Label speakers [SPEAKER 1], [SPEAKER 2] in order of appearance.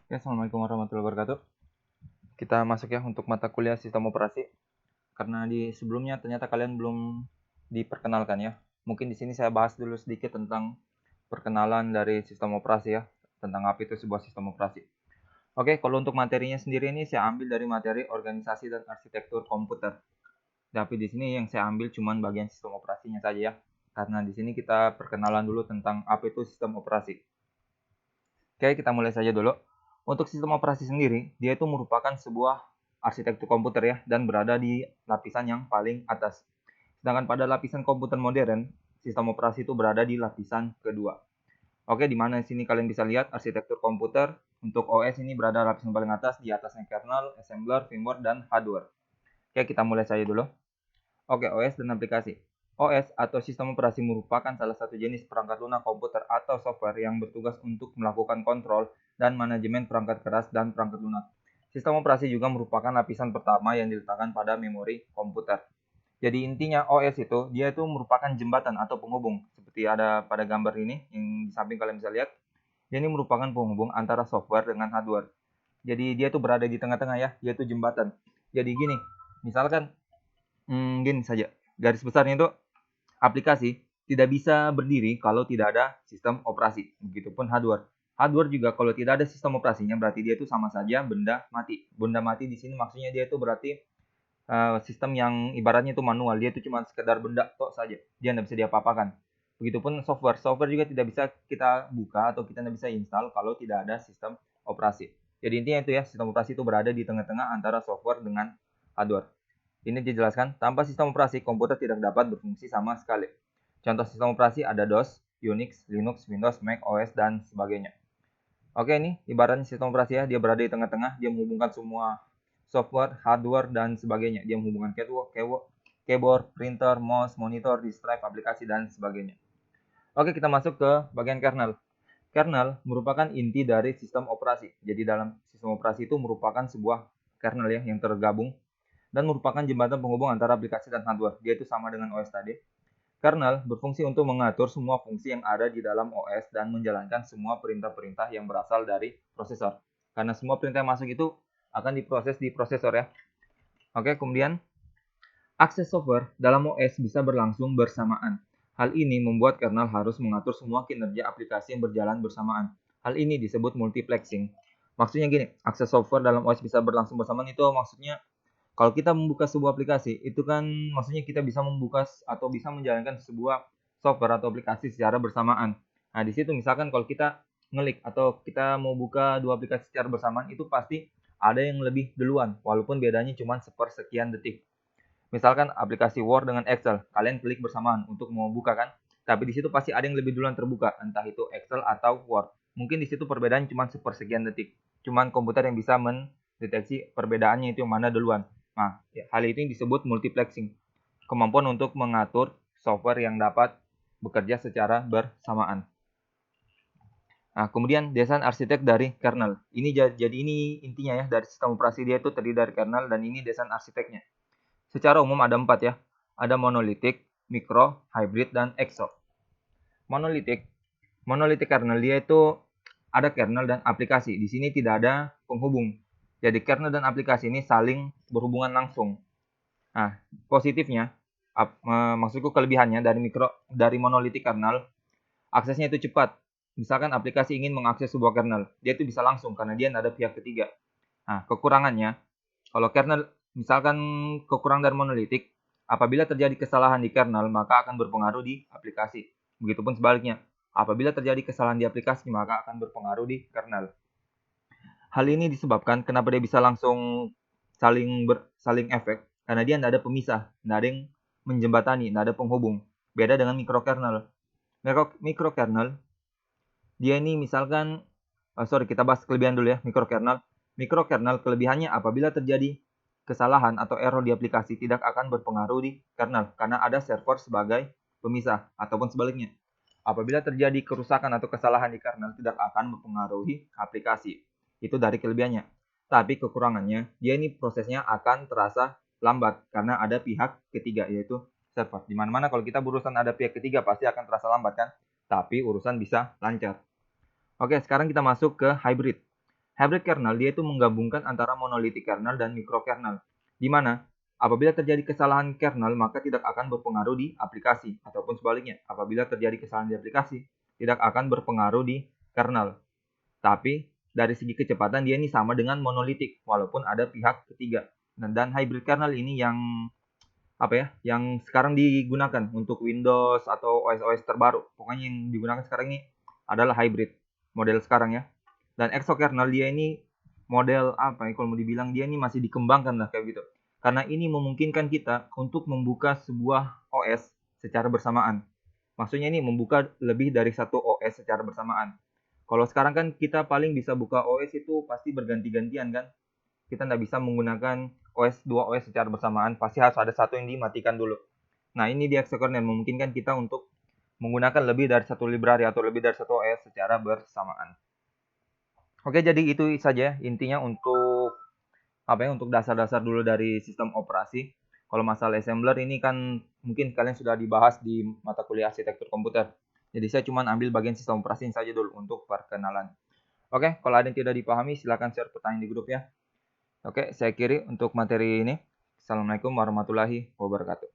[SPEAKER 1] Oke, Assalamualaikum warahmatullahi wabarakatuh. Kita masuk ya untuk mata kuliah sistem operasi. Karena di sebelumnya ternyata kalian belum diperkenalkan ya. Mungkin di sini saya bahas dulu sedikit tentang perkenalan dari sistem operasi ya. Tentang apa itu sebuah sistem operasi. Oke, kalau untuk materinya sendiri ini saya ambil dari materi organisasi dan arsitektur komputer. Tapi di sini yang saya ambil cuma bagian sistem operasinya saja ya. Karena di sini kita perkenalan dulu tentang apa itu sistem operasi. Oke, kita mulai saja dulu. Untuk sistem operasi sendiri, dia itu merupakan sebuah arsitektur komputer ya, dan berada di lapisan yang paling atas. Sedangkan pada lapisan komputer modern, sistem operasi itu berada di lapisan kedua. Oke, di mana sini kalian bisa lihat arsitektur komputer untuk OS ini berada di lapisan paling atas, di atasnya kernel, assembler, firmware, dan hardware. Oke, kita mulai saja dulu. Oke, OS dan aplikasi. OS atau sistem operasi merupakan salah satu jenis perangkat lunak komputer atau software yang bertugas untuk melakukan kontrol dan manajemen perangkat keras dan perangkat lunak. Sistem operasi juga merupakan lapisan pertama yang diletakkan pada memori komputer. Jadi intinya OS itu, dia itu merupakan jembatan atau penghubung. Seperti ada pada gambar ini, yang di samping kalian bisa lihat. Dia ini merupakan penghubung antara software dengan hardware. Jadi dia itu berada di tengah-tengah ya, dia itu jembatan. Jadi gini, misalkan gini saja, garis besarnya itu aplikasi tidak bisa berdiri kalau tidak ada sistem operasi. Begitupun hardware. Hardware juga kalau tidak ada sistem operasinya berarti dia itu sama saja benda mati. Benda mati di sini maksudnya dia itu berarti sistem yang ibaratnya itu manual. Dia itu cuma sekedar benda tok saja. Dia tidak bisa diapa-apakan. Begitupun software. Software juga tidak bisa kita buka atau kita tidak bisa install kalau tidak ada sistem operasi. Jadi intinya itu ya, sistem operasi itu berada di tengah-tengah antara software dengan hardware. Ini dijelaskan, tanpa sistem operasi, komputer tidak dapat berfungsi sama sekali. Contoh sistem operasi ada DOS, Unix, Linux, Windows, Mac OS, dan sebagainya. Oke, ini ibaratnya sistem operasi ya, dia berada di tengah-tengah, dia menghubungkan semua software, hardware, dan sebagainya. Dia menghubungkan keyboard, printer, mouse, monitor, disk drive, aplikasi, dan sebagainya. Oke, kita masuk ke bagian kernel. Kernel merupakan inti dari sistem operasi. Jadi dalam sistem operasi itu merupakan sebuah kernel ya yang tergabung dan merupakan jembatan penghubung antara aplikasi dan hardware. Dia itu sama dengan OS tadi. Kernel berfungsi untuk mengatur semua fungsi yang ada di dalam OS dan menjalankan semua perintah-perintah yang berasal dari prosesor. Karena semua perintah yang masuk itu akan diproses di prosesor ya. Oke, kemudian akses software dalam OS bisa berlangsung bersamaan. Hal ini membuat kernel harus mengatur semua kinerja aplikasi yang berjalan bersamaan. Hal ini disebut multiplexing. Maksudnya gini, akses software dalam OS bisa berlangsung bersamaan itu maksudnya kalau kita membuka sebuah aplikasi, itu kan maksudnya kita bisa membuka atau bisa menjalankan sebuah software atau aplikasi secara bersamaan. Nah, di situ misalkan kalau kita ngelik atau kita mau buka dua aplikasi secara bersamaan, itu pasti ada yang lebih duluan, walaupun bedanya cuma sepersekian detik. Misalkan aplikasi Word dengan Excel, kalian klik bersamaan untuk mau buka kan, tapi di situ pasti ada yang lebih duluan terbuka, entah itu Excel atau Word. Mungkin di situ perbedaan cuma sepersekian detik. Cuman komputer yang bisa mendeteksi perbedaannya itu yang mana duluan. Nah, ya, hal itu disebut multiplexing. Kemampuan untuk mengatur software yang dapat bekerja secara bersamaan. Nah, kemudian desain arsitek dari kernel. Jadi ini intinya ya dari sistem operasi dia itu terdiri dari kernel dan ini desain arsiteknya. Secara umum ada 4 ya. Ada monolitik, mikro, hybrid, dan exo. Monolitik. Monolitik kernel dia itu ada kernel dan aplikasi. Di sini tidak ada penghubung. Jadi kernel dan aplikasi ini saling berhubungan langsung. Nah, positifnya, maksudku kelebihannya dari monolitik kernel, aksesnya itu cepat. Misalkan aplikasi ingin mengakses sebuah kernel, dia itu bisa langsung karena dia tidak ada pihak ketiga. Nah, kekurangannya, kalau kernel misalkan kekurangan dari monolitik, apabila terjadi kesalahan di kernel, maka akan berpengaruh di aplikasi. Begitupun sebaliknya, apabila terjadi kesalahan di aplikasi, maka akan berpengaruh di kernel. Hal ini disebabkan kenapa dia bisa langsung saling efek, karena dia tidak ada pemisah, tidak ada yang menjembatani, tidak ada penghubung. Beda dengan mikrokernel. Mikrokernel, dia ini misalkan, kita bahas kelebihan dulu ya, mikrokernel. Mikrokernel kelebihannya apabila terjadi kesalahan atau error di aplikasi tidak akan berpengaruh di kernel karena ada server sebagai pemisah ataupun sebaliknya. Apabila terjadi kerusakan atau kesalahan di kernel tidak akan mempengaruhi aplikasi. Itu dari kelebihannya. Tapi kekurangannya, dia ini prosesnya akan terasa lambat karena ada pihak ketiga yaitu server. Dimana-mana kalau kita berurusan ada pihak ketiga pasti akan terasa lambat kan? Tapi urusan bisa lancar. Oke, sekarang kita masuk ke hybrid. Hybrid kernel dia itu menggabungkan antara monolitik kernel dan mikrokernel. Di mana apabila terjadi kesalahan kernel maka tidak akan berpengaruh di aplikasi, ataupun sebaliknya, apabila terjadi kesalahan di aplikasi tidak akan berpengaruh di kernel. Tapi dari segi kecepatan dia ini sama dengan monolitik walaupun ada pihak ketiga. Dan hybrid kernel ini yang yang sekarang digunakan untuk Windows atau OS-OS terbaru. Pokoknya yang digunakan sekarang ini adalah hybrid model sekarang ya. Dan exokernel dia ini model kalau mau dibilang dia ini masih dikembangkan lah kayak gitu. Karena ini memungkinkan kita untuk membuka sebuah OS secara bersamaan. Maksudnya ini membuka lebih dari satu OS secara bersamaan. Kalau sekarang kan kita paling bisa buka OS itu pasti berganti-gantian kan. Kita nggak bisa menggunakan dua OS secara bersamaan, pasti harus ada satu yang dimatikan dulu. Nah, ini di exokernel memungkinkan kita untuk menggunakan lebih dari satu library atau lebih dari satu OS secara bersamaan. Oke, jadi itu saja intinya untuk untuk dasar-dasar dulu dari sistem operasi. Kalau masalah assembler ini kan mungkin kalian sudah dibahas di mata kuliah arsitektur komputer. Jadi saya cuma ambil bagian sistem operasi saja dulu untuk perkenalan. Oke, kalau ada yang tidak dipahami silahkan share pertanyaan di grup ya. Oke, saya kiri untuk materi ini. Assalamualaikum warahmatullahi wabarakatuh.